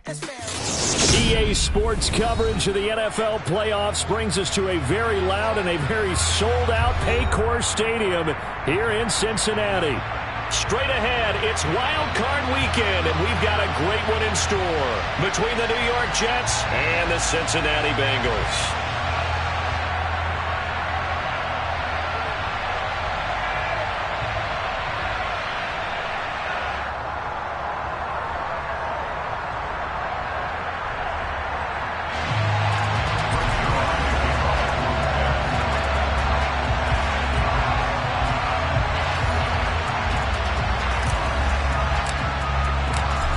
EA Sports coverage of the NFL playoffs brings us to a very loud and a very sold-out Paycor Stadium here in Cincinnati. Straight ahead, it's Wild Card Weekend, and we've got a great one in store between the New York Jets and the Cincinnati Bengals.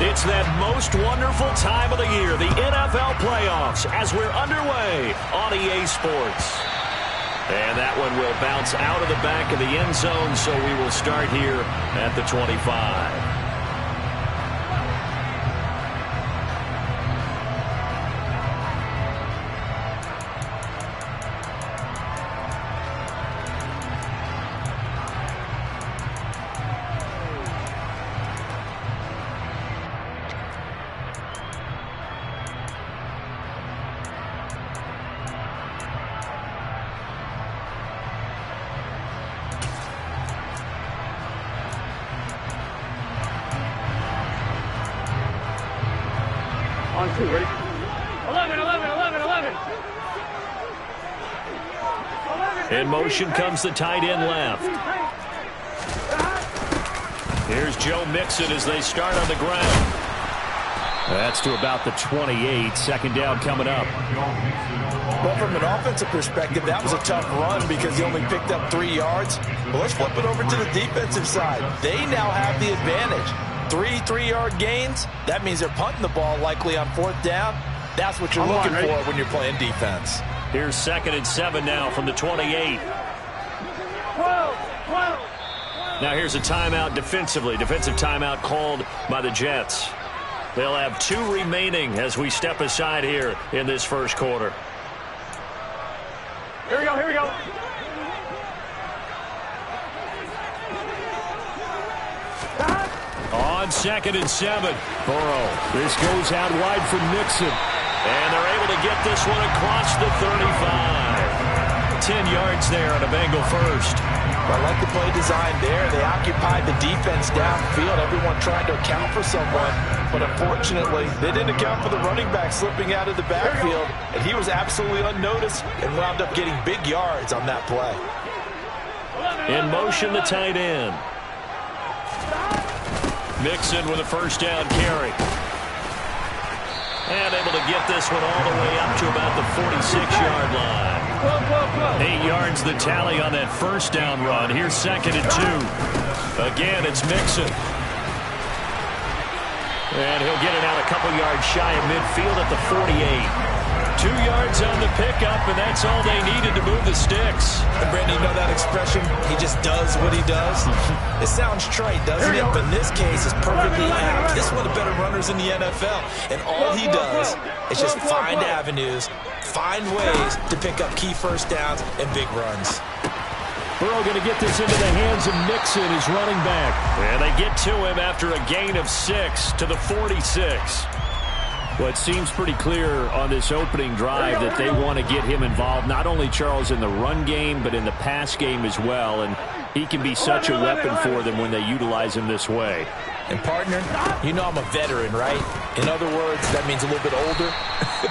It's that most wonderful time of the year, the NFL playoffs, as we're underway on EA Sports. And that one will bounce out of the back of the end zone, so we will start here at the 25. On two, ready? 11. In motion comes the tight end left. Here's Joe Mixon as they start on the ground. That's to about the 28. Second down coming up. Well, from an offensive perspective, that was a tough run because he only picked up 3 yards. But let's flip it over to the defensive side. They now have the advantage. 3 3-yard gains. That means they're punting the ball likely on 4th down. That's what you're looking for when you're playing defense. Here's 2nd and 7 now from the 28. 12. Now here's a timeout defensively. Defensive timeout called by the Jets. They'll have 2 remaining as we step aside here in this first quarter. Here we go. On 2nd and 7. Burrow. This goes out wide for Mixon. And they're able to get this one across the 35. 10 yards there on a Bengal first. I like the play design there. They occupied the defense downfield. Everyone trying to account for someone. But unfortunately, they didn't account for the running back slipping out of the backfield. And he was absolutely unnoticed and wound up getting big yards on that play. In motion, the tight end. Mixon with a first down carry. And able to get this one all the way up to about the 46-yard line. 8 yards the tally on that first down run. Here's 2nd and 2. Again, it's Mixon. And he'll get it out a couple yards shy of midfield at the 48. 2 yards on the pickup, and that's all they needed to move the sticks. And Brandon, you know that expression? He just does what he does. It sounds trite, doesn't it? But in this case, it's perfectly apt. This is one of the better runners in the NFL. And all he does is just find avenues, find ways to pick up key first downs and big runs. Burrow going to get this into the hands of Mixon, his running back. And they get to him after a gain of 6 to the 46. Well, it seems pretty clear on this opening drive that they want to get him involved, not only, Charles, in the run game, but in the pass game as well. And he can be such a weapon for them when they utilize him this way. And, partner, you know I'm a veteran, right? In other words, that means a little bit older.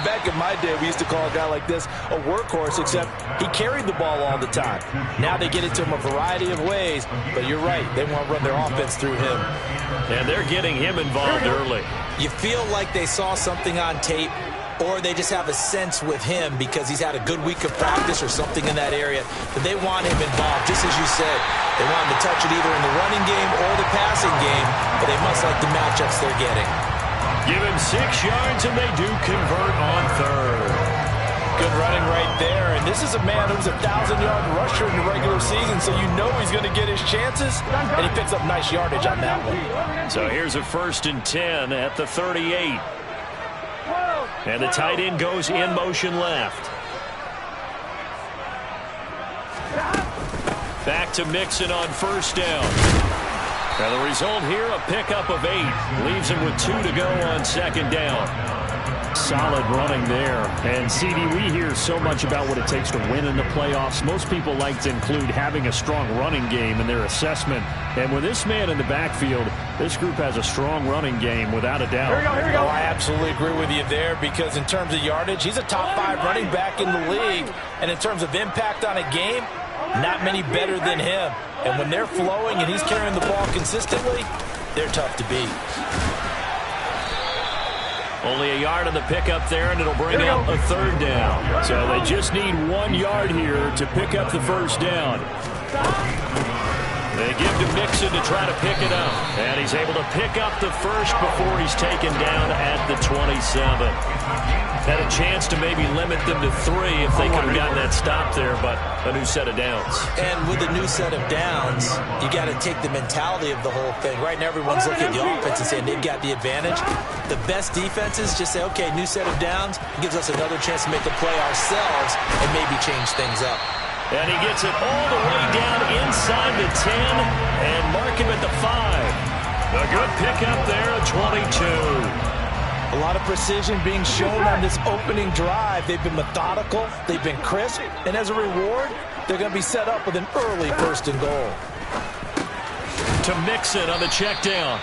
Back in my day, we used to call a guy like this a workhorse, except he carried the ball all the time. Now they get it to him a variety of ways, but you're right. They want to run their offense through him. And they're getting him involved early. You feel like they saw something on tape, or they just have a sense with him because he's had a good week of practice or something in that area, but they want him involved, just as you said. They want him to touch it either in the running game or the passing game, but they must like the matchups they're getting. Give him 6 yards, and they do convert on 3rd. Good running right there, and this is a man who's a 1,000-yard rusher in the regular season, so you know he's going to get his chances, and he picks up nice yardage on that one. So here's a 1st and 10 at the 38. And the tight end goes in motion left. Back to Mixon on 1st down. And the result here, a pickup of 8. Leaves him with 2 to go on second down. Solid running there. And, CD, we hear so much about what it takes to win in the playoffs. Most people like to include having a strong running game in their assessment. And with this man in the backfield, this group has a strong running game without a doubt. Here we go. Oh, I absolutely agree with you there because in terms of yardage, he's a top 5 running back in the league. And in terms of impact on a game, not many better than him. And when they're flowing and he's carrying the ball consistently, they're tough to beat. Only a yard on the pickup there, and it'll bring up a 3rd down. So they just need 1 yard here to pick up the first down. They give to Mixon to try to pick it up. And he's able to pick up the first before he's taken down at the 27. Had a chance to maybe limit them to 3 if they could have gotten that stop there, but a new set of downs. And with a new set of downs, you got to take the mentality of the whole thing. Right now, everyone's looking at the offense and saying they've got the advantage. The best defenses just say, okay, new set of downs gives us another chance to make a play ourselves and maybe change things up. And he gets it all the way down inside the 10 and mark him at the 5. A good pickup there at 22. A lot of precision being shown on this opening drive. They've been methodical, they've been crisp, and as a reward, they're going to be set up with an early 1st and goal. To Mixon on the check down.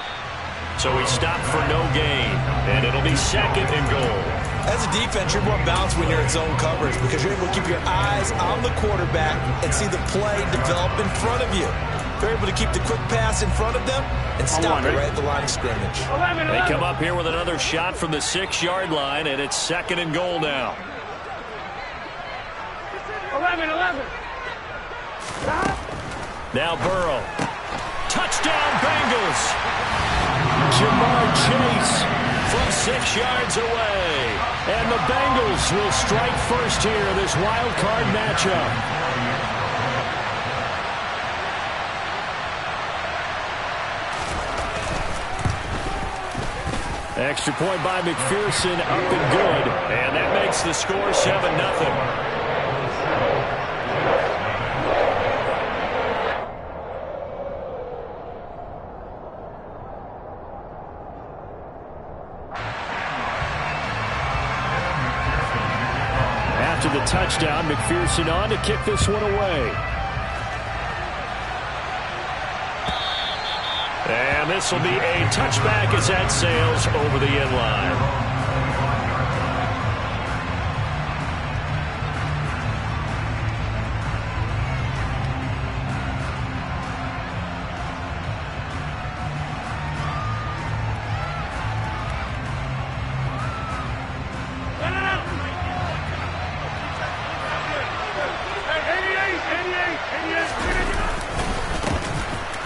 So he stopped for no gain, and it'll be 2nd and goal. As a defense, you're more balanced when you're in zone coverage because you're able to keep your eyes on the quarterback and see the play develop in front of you. They're able to keep the quick pass in front of them and stop it right at the line of scrimmage. They come up here with another shot from the 6-yard line, and it's 2nd and goal now. 11. Now Burrow. Touchdown, Bengals. Jamar Chase from 6 yards away. And the Bengals will strike first here, this wild card matchup. Extra point by McPherson, up and good. And that makes the score 7-0. After the touchdown, McPherson on to kick this one away. And this will be a touchback as that sails over the end line.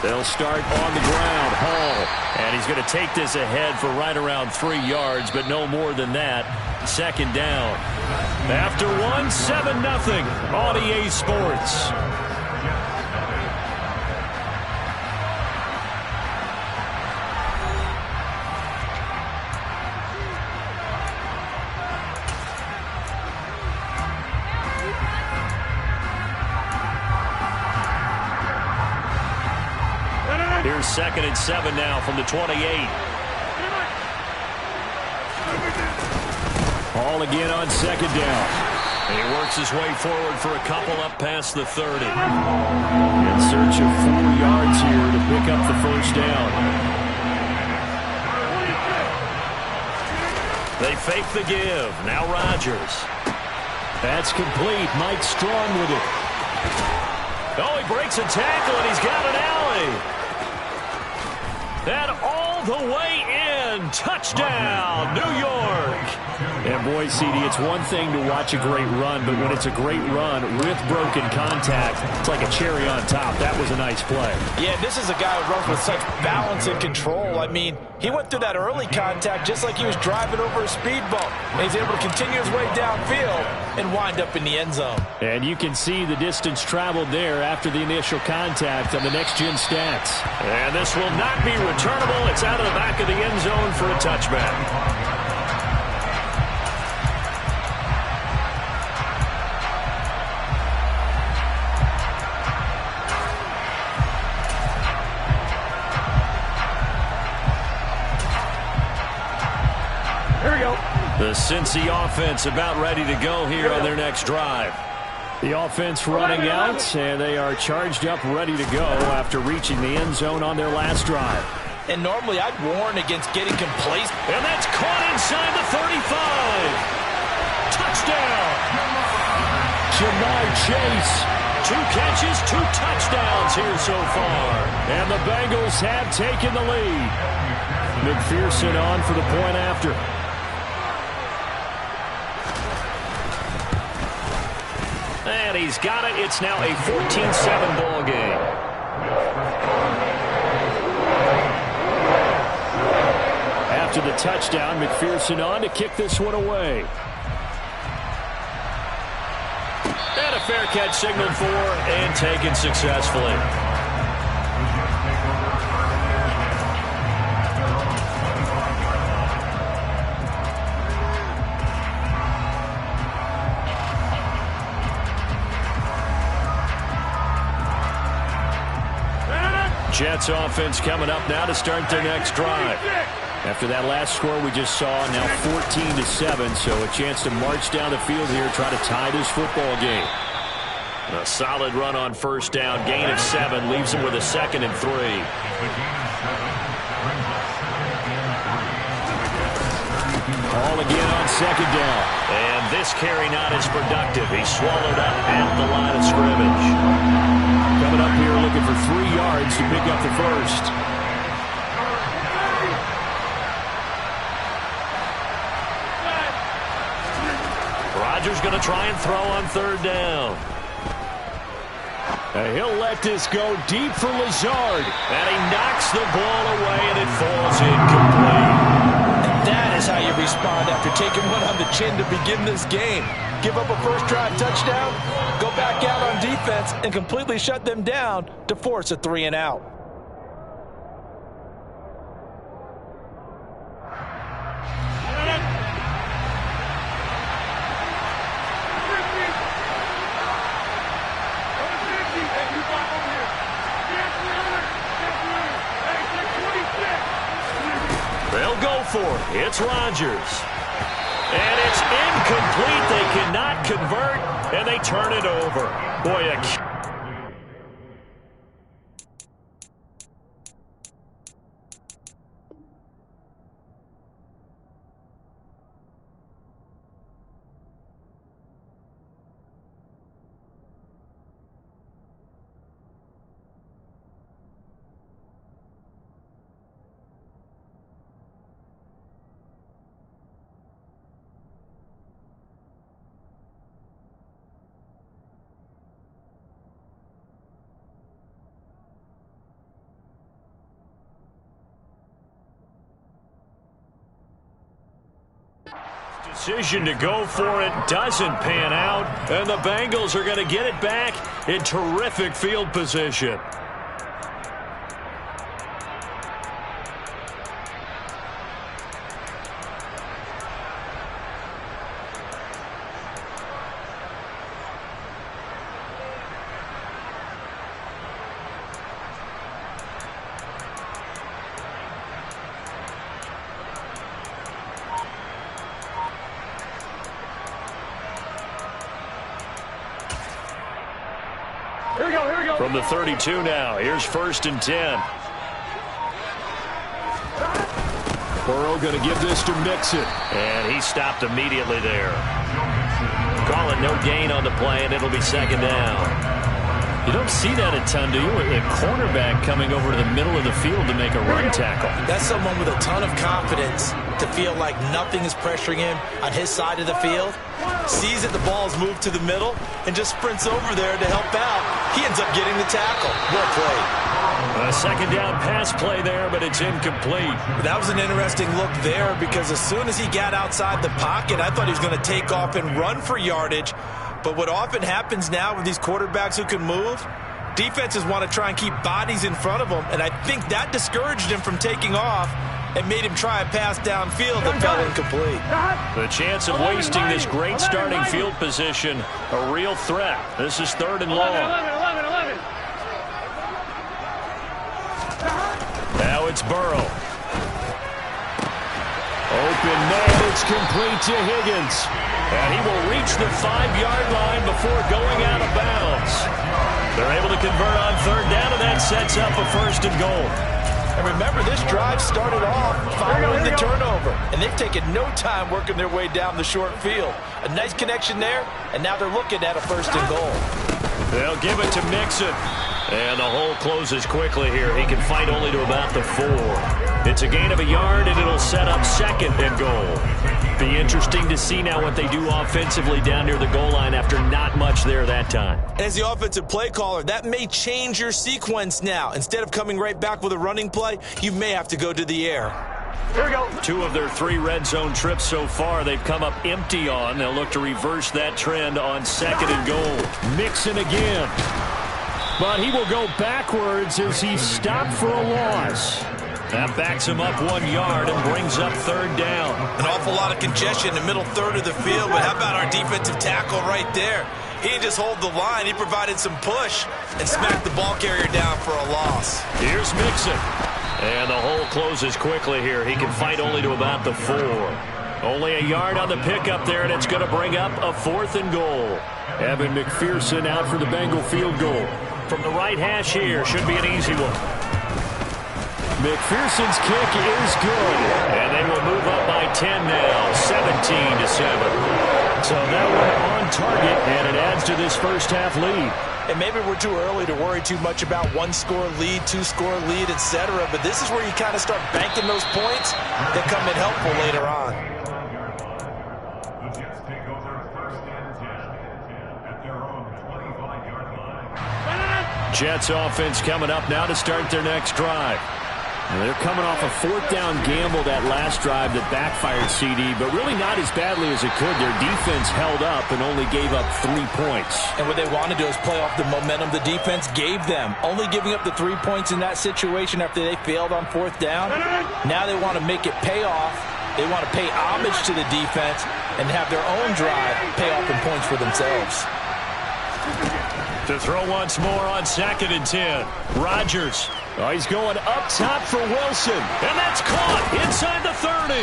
They'll start on the ground. Hall. And he's going to take this ahead for right around 3 yards, but no more than that. 2nd down. After 1, 7-0 on EA Sports. Here's 2nd and 7 now from the 28. Hall again on 2nd down. And he works his way forward for a couple up past the 30. In search of 4 yards here to pick up the first down. They fake the give. Now Rodgers. That's complete. Mike Strong with it. Oh, he breaks a tackle and he's got an alley. And all the way in. Touchdown, New York. And boy, CD, it's one thing to watch a great run, but when it's a great run with broken contact, it's like a cherry on top. That was a nice play. Yeah, this is a guy who runs with such balance and control. I mean, he went through that early contact just like he was driving over a speed bump. And he's able to continue his way downfield and wind up in the end zone. And you can see the distance traveled there after the initial contact on the next-gen stats. And this will not be returnable. It's out of the back of the end zone for a touchback. The Cincy offense about ready to go here on their next drive. The offense running out, and they are charged up, ready to go after reaching the end zone on their last drive. And normally I'd warn against getting complacent. And that's caught inside the 35. Touchdown. Jamar Chase. 2 catches, 2 touchdowns here so far. And the Bengals have taken the lead. McPherson on for the point after. And he's got it. It's now a 14-7 ball game. After the touchdown, McPherson on to kick this one away. And a fair catch signaled for and taken successfully. Jets offense coming up now to start their next drive. After that last score we just saw, now 14-7, so a chance to march down the field here, try to tie this football game. A solid run on first down, gain of 7, leaves him with a 2nd and 3. All again on 2nd down. And this carry not as productive. He swallowed up at the line of scrimmage. Coming up here looking for 3 yards to pick up the first. Rodgers going to try and throw on 3rd down. And he'll let this go deep for Lazard. And he knocks the ball away and it falls incomplete. That is how you respond after taking one on the chin to begin this game. Give up a first drive touchdown, go back out on defense, and completely shut them down to force a 3 and out. They'll go for it. It's Rodgers. And it's incomplete. They cannot convert, and they turn it over. Boy, decision to go for it doesn't pan out, and the Bengals are going to get it back in terrific field position. Here we go. From the 32 now, here's 1st and 10. Burrow going to give this to Mixon. And he stopped immediately there. Call it no gain on the play, and it'll be 2nd down. You don't see that a ton, do you? A cornerback coming over to the middle of the field to make a run tackle. That's someone with a ton of confidence to feel like nothing is pressuring him on his side of the field. Sees that the ball is moved to the middle and just sprints over there to help out. He ends up getting the tackle. Well played. A 2nd down pass play there, but it's incomplete. That was an interesting look there because as soon as he got outside the pocket, I thought he was going to take off and run for yardage. But what often happens now with these quarterbacks who can move, defenses want to try and keep bodies in front of them, and I think that discouraged him from taking off and made him try a pass downfield that fell incomplete. The chance of wasting this great starting field position, a real threat. This is 3rd and long. 11. Now it's Burrow. Open man It's complete to Higgins. And he will reach the 5-yard line before going out of bounds. They're able to convert on third down, and that sets up a 1st and goal. And remember, this drive started off following the turnover. And they've taken no time working their way down the short field. A nice connection there, and now they're looking at a 1st and goal. They'll give it to Mixon. And the hole closes quickly here. He can fight only to about the 4. It's a gain of a yard, and it'll set up 2nd and goal. Be interesting to see now what they do offensively down near the goal line after not much there that time. As the offensive play caller, that may change your sequence now. Instead of coming right back with a running play, you may have to go to the air. Here we go. 2 of their 3 red zone trips so far they've come up empty on. They'll look to reverse that trend on 2nd and goal. Mixon again. But he will go backwards as he's stopped for a loss. That backs him up 1 yard and brings up 3rd down. An awful lot of congestion in the middle third of the field, but how about our defensive tackle right there? He didn't just hold the line, he provided some push and smacked the ball carrier down for a loss. Here's Mixon. And the hole closes quickly here. He can fight only to about the 4. Only a yard on the pickup there, and it's going to bring up a 4th and goal. Evan McPherson out for the Bengal field goal. From the right hash here, should be an easy one. McPherson's kick is good, and they will move up by 10 now, 17-7. So that one on target, and it adds to this first half lead. And maybe we're too early to worry too much about 1-score lead, 2-score lead, etc. But this is where you kind of start banking those points that come in helpful later on. The Jets take over 1st and 10 at their own 25-yard line. Jets offense coming up now to start their next drive. They're coming off a 4th down gamble that last drive that backfired CD, but really not as badly as it could. Their defense held up and only gave up 3 points. And what they want to do is play off the momentum the defense gave them. Only giving up the 3 points in that situation after they failed on 4th down. Now they want to make it pay off. They want to pay homage to the defense and have their own drive pay off in points for themselves. To throw once more on 2nd and 10. Rodgers. Oh, he's going up top for Wilson. And that's caught inside the 30.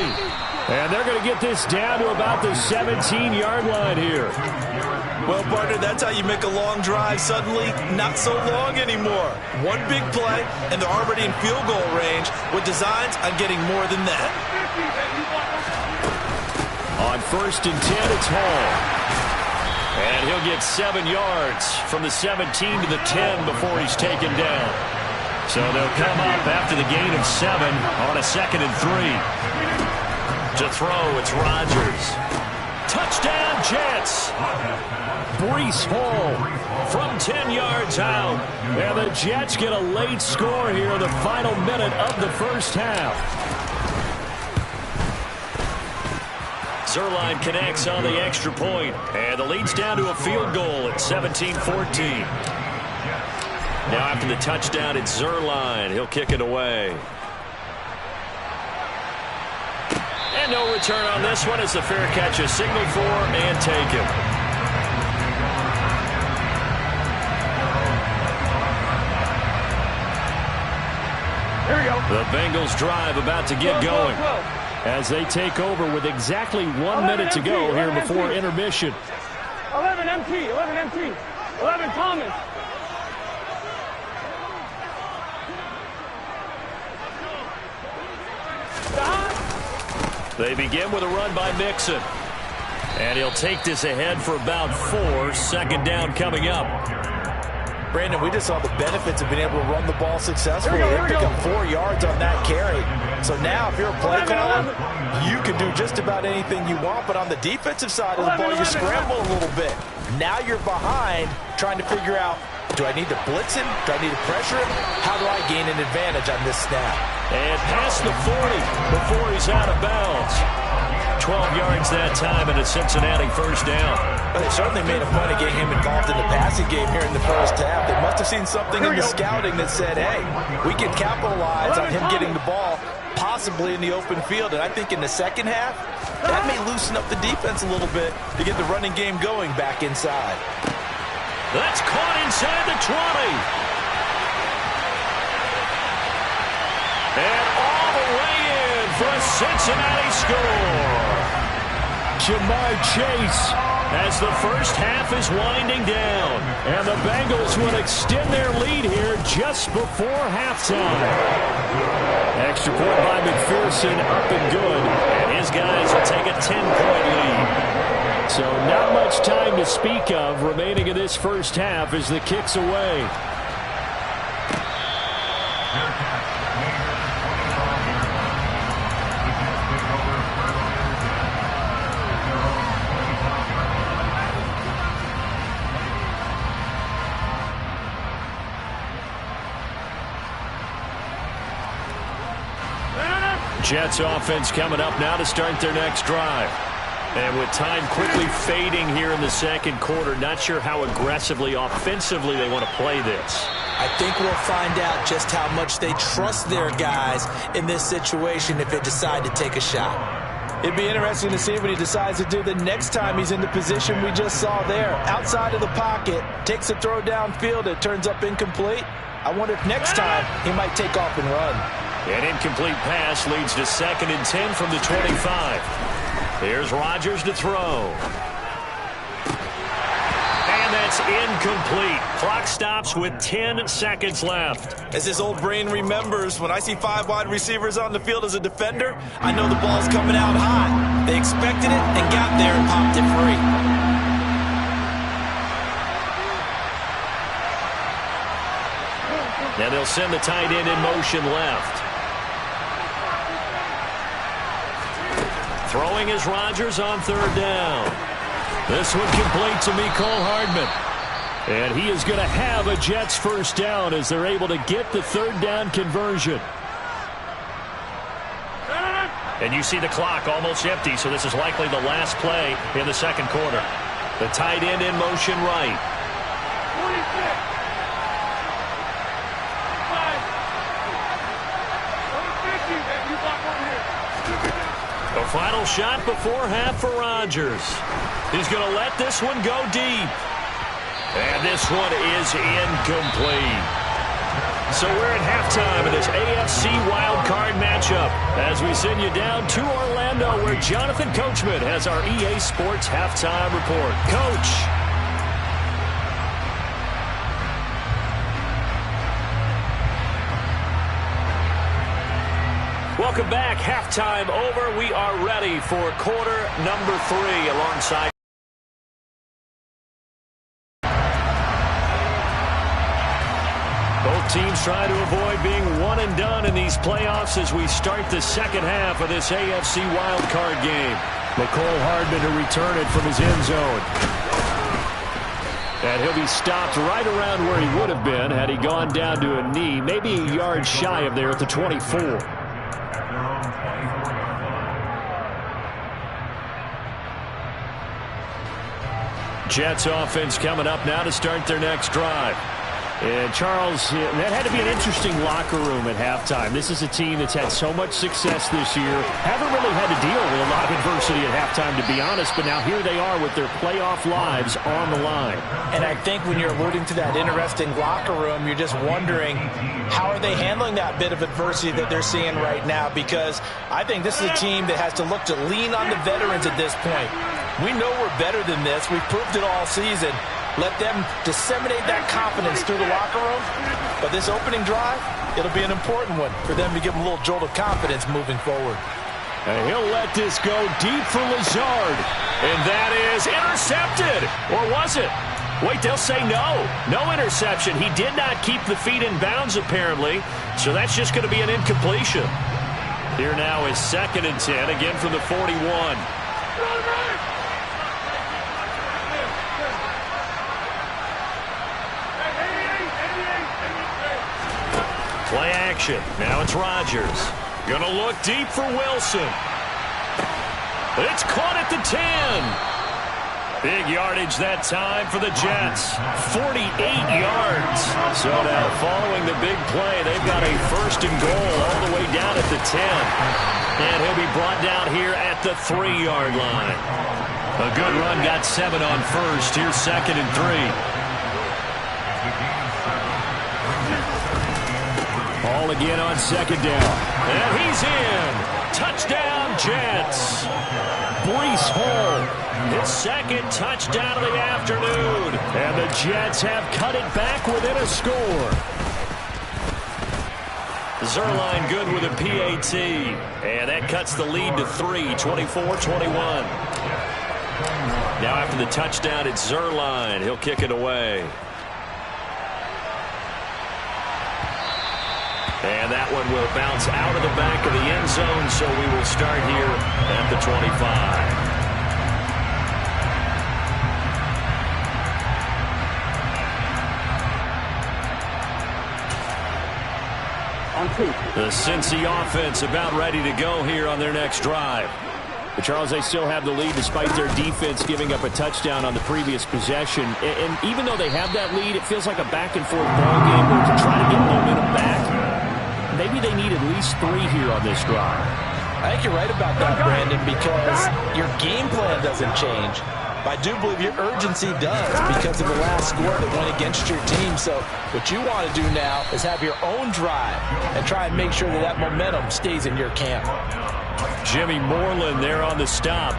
And they're going to get this down to about the 17-yard line here. Well, partner, that's how you make a long drive suddenly not so long anymore. One big play, and they're already in field goal range with designs on getting more than that. On 1st and 10, it's Hall. And he'll get 7 yards from the 17 to the 10 before he's taken down. So they'll come up after the gain of 7 on a 2nd and 3. To throw, it's Rodgers. Touchdown, Jets. Breece Hall from 10 yards out. And the Jets get a late score here in the final minute of the first half. Zerline connects on the extra point, and the lead's down to a field goal at 17-14. Now after the touchdown, it's Zerline. He'll kick it away. And no return on this one as the fair catch is signaled for and taken. Here we go. The Bengals drive about to get going as they take over with exactly 1 minute to go here before intermission. 11 MT, 11 MT, 11 Thomas. They begin with a run by Mixon. And he'll take this ahead for about 4. 2nd down coming up. Brandon, we just saw the benefits of being able to run the ball successfully. They pick up 4 yards on that carry. So now if you're a play caller, you can do just about anything you want. But on the defensive side of the ball, you scramble a little bit. Now you're behind trying to figure out, do I need to blitz him? Do I need to pressure him? How do I gain an advantage on this snap? And past the 40 before he's out of bounds. 12 yards that time and a Cincinnati first down. But they certainly made a point of getting him involved in the passing game here in the first half. They must have seen something in the scouting that said, hey, we can capitalize on him getting the ball possibly in the open field. And I think in the second half, that may loosen up the defense a little bit to get the running game going back inside. That's caught inside the 20. And all the way in for a Cincinnati score. Jamar Chase, as the first half is winding down. And the Bengals will extend their lead here just before halftime. Extra point by McPherson, up and good. And his guys will take a 10-point lead. So not much time to speak of remaining in this first half as the kick's away. Jets offense coming up now to start their next drive. And with time quickly fading here in the second quarter, not sure how aggressively, offensively they want to play this. I think we'll find out just how much they trust their guys in this situation if they decide to take a shot. It'd be interesting to see what he decides to do the next time he's in the position we just saw there. Outside of the pocket, takes a throw downfield, it turns up incomplete. I wonder if next time he might take off and run. An incomplete pass leads to 2nd and 10 from the 25. Here's Rodgers to throw. And that's incomplete. Clock stops with 10 seconds left. As his old brain remembers, when I see 5 wide receivers on the field as a defender, I know the ball's coming out high. They expected it and got there and popped it free. Now they'll send the tight end in motion left. Throwing is Rodgers on 3rd down. This one complete to Mecole Hardman. And he is going to have a Jets first down as they're able to get the 3rd down conversion. And you see the clock almost empty, so this is likely the last play in the second quarter. The tight end in motion right. 26. The final shot before half for Rodgers. He's going to let this one go deep. And this one is incomplete. So we're at halftime of this AFC wildcard matchup as we send you down to Orlando where Jonathan Coachman has our EA Sports halftime report. Coach. Welcome back. Halftime over. We are ready for quarter number 3 alongside both teams trying to avoid being one and done in these playoffs as we start the second half of this AFC wildcard game. Mecole Hardman to return it from his end zone. And he'll be stopped right around where he would have been had he gone down to a knee, maybe a yard shy of there at the 24. Jets offense coming up now to start their next drive. And Charles, that had to be an interesting locker room at halftime. This is a team that's had so much success this year. Haven't really had to deal with a lot of adversity at halftime, to be honest. But now here they are with their playoff lives on the line. And I think when you're alluding to that interesting locker room, you're just wondering how are they handling that bit of adversity that they're seeing right now? Because I think this is a team that has to look to lean on the veterans at this point. We know we're better than this. We've proved it all season. Let them disseminate that confidence through the locker room. But this opening drive, it'll be an important one for them to give them a little jolt of confidence moving forward. And he'll let this go deep for Lazard. And that is intercepted. Or was it? Wait, they'll say no. No interception. He did not keep the feet in bounds, apparently. So that's just going to be an incompletion. Here now is 2nd and 10, again from the 41. Play action. Now it's Rodgers. Going to look deep for Wilson. It's caught at the 10. Big yardage that time for the Jets. 48 yards. So now following the big play, they've got a 1st and goal all the way down at the 10. And he'll be brought down here at the 3-yard line. A good run got 7 on 1st. Here's 2nd and 3. Ball again on 2nd down. And he's in. Touchdown, Jets. Breece Hall, his second touchdown of the afternoon. And the Jets have cut it back within a score. Zuerlein good with a PAT. And that cuts the lead to 3, 24-21. Now after the touchdown, it's Zuerlein. He'll kick it away. And that one will bounce out of the back of the end zone, so we will start here at the 25. The Cincy offense about ready to go here on their next drive. But Charles, they still have the lead despite their defense giving up a touchdown on the previous possession. And even though they have that lead, it feels like a back-and-forth ball game where to try to get momentum back, maybe they need at least 3 here on this drive. I think you're right about that, Brandon, because your game plan doesn't change. But I do believe your urgency does because of the last score that went against your team. So what you want to do now is have your own drive and try and make sure that that momentum stays in your camp. Jimmy Moreland there on the stop.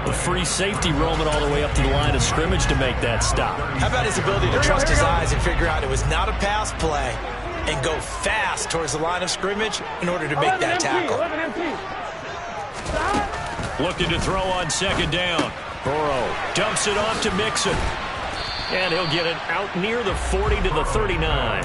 A free safety roaming all the way up to the line of scrimmage to make that stop. How about his ability to trust his eyes and figure out it was not a pass play and go fast towards the line of scrimmage in order to make that tackle. Looking to throw on second down. Burrow dumps it off to Mixon. And he'll get it out near the 40 to the 39.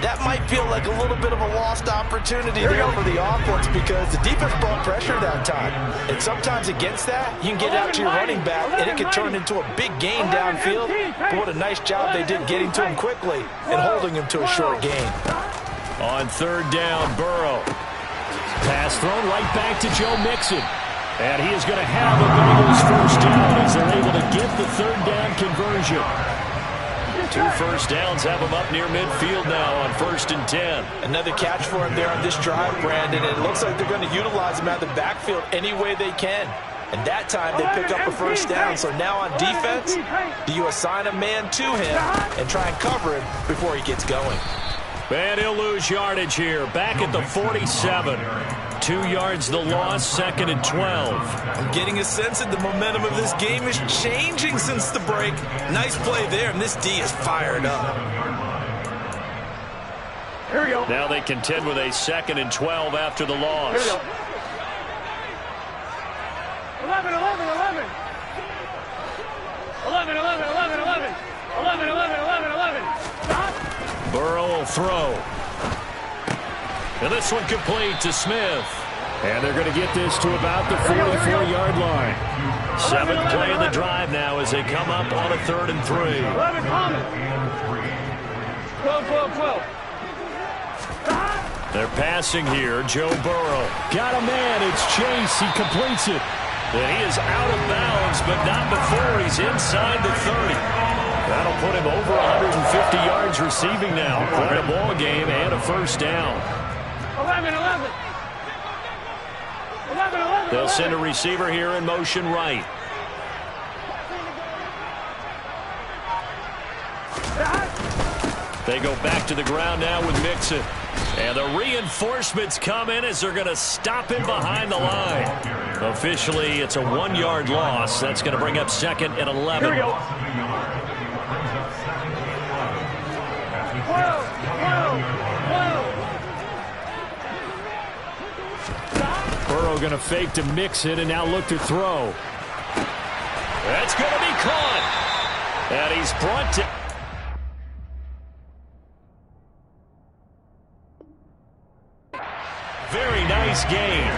That might feel like a little bit of a lost opportunity there for the offense because the defense brought pressure that time. And sometimes against that, you can get out to your running back, and it can turn into a big gain downfield. But what a nice job they did getting to him quickly and holding him to a short gain. On third down, Burrow. Pass thrown right back to Joe Mixon. And he is going to have a Bengals first down as they're able to get the third down conversion. 2 first downs have him up near midfield now on 1st and 10. Another catch for him there on this drive, Brandon. And it looks like they're going to utilize him out of the backfield any way they can. And that time they pick up a first down. So now on defense, do you assign a man to him and try and cover him before he gets going? And he'll lose yardage here. Back at the 47. 2 yards the loss, 2nd and 12. I'm getting a sense that the momentum of this game is changing since the break. Nice play there, and this D is fired up. Here we go. Now they contend with a 2nd and 12 after the loss. Here we go. 11, 11, 11. 11, 11, 11, 11. 11, 11, 11, 11. Stop. Burrow will throw. And this one complete to Smith. And they're going to get this to about the 44-yard line. 7th play of the drive now as they come up on a 3rd and 3. 11, common. 12, 12, 12. They're passing here. Joe Burrow. Got a man. It's Chase. He completes it. And he is out of bounds, but not before he's inside the 30. That'll put him over 150 yards receiving now. Quite a ball game and a first down. 11, 11. 11, 11. They'll send a receiver here in motion right. They go back to the ground now with Mixon. And the reinforcements come in as they're going to stop him behind the line. Officially, it's a 1-yard loss. That's going to bring up 2nd and 11. Here we go. 12, 12, 12. Burrow going to fake to Mixon and now look to throw. That's going to be caught. And he's brought to... Very nice game.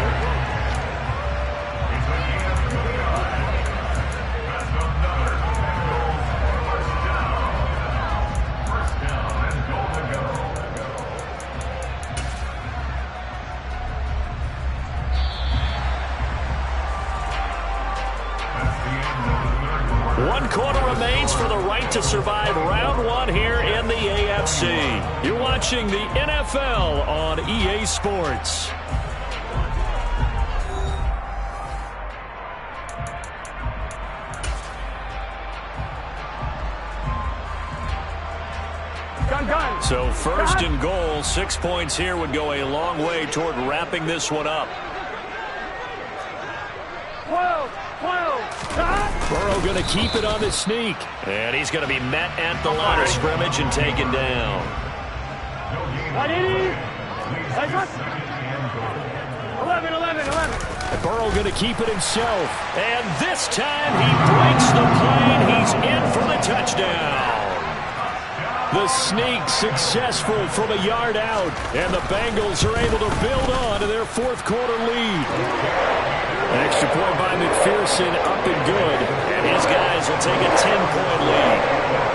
One quarter remains for the right to survive round 1 here in the AFC. You're watching the NFL on EA Sports. So 1st and goal, 6 points here would go a long way toward wrapping this one up. 12, Burrow going to keep it on the sneak. And he's going to be met at the line of scrimmage and taken down. 11. Burrow going to keep it himself. And this time he breaks the plane. He's in for the touchdown. The sneak successful from a yard out. And the Bengals are able to build on to their fourth quarter lead. Extra point by McPherson, up and good. And his guys will take a 10-point lead.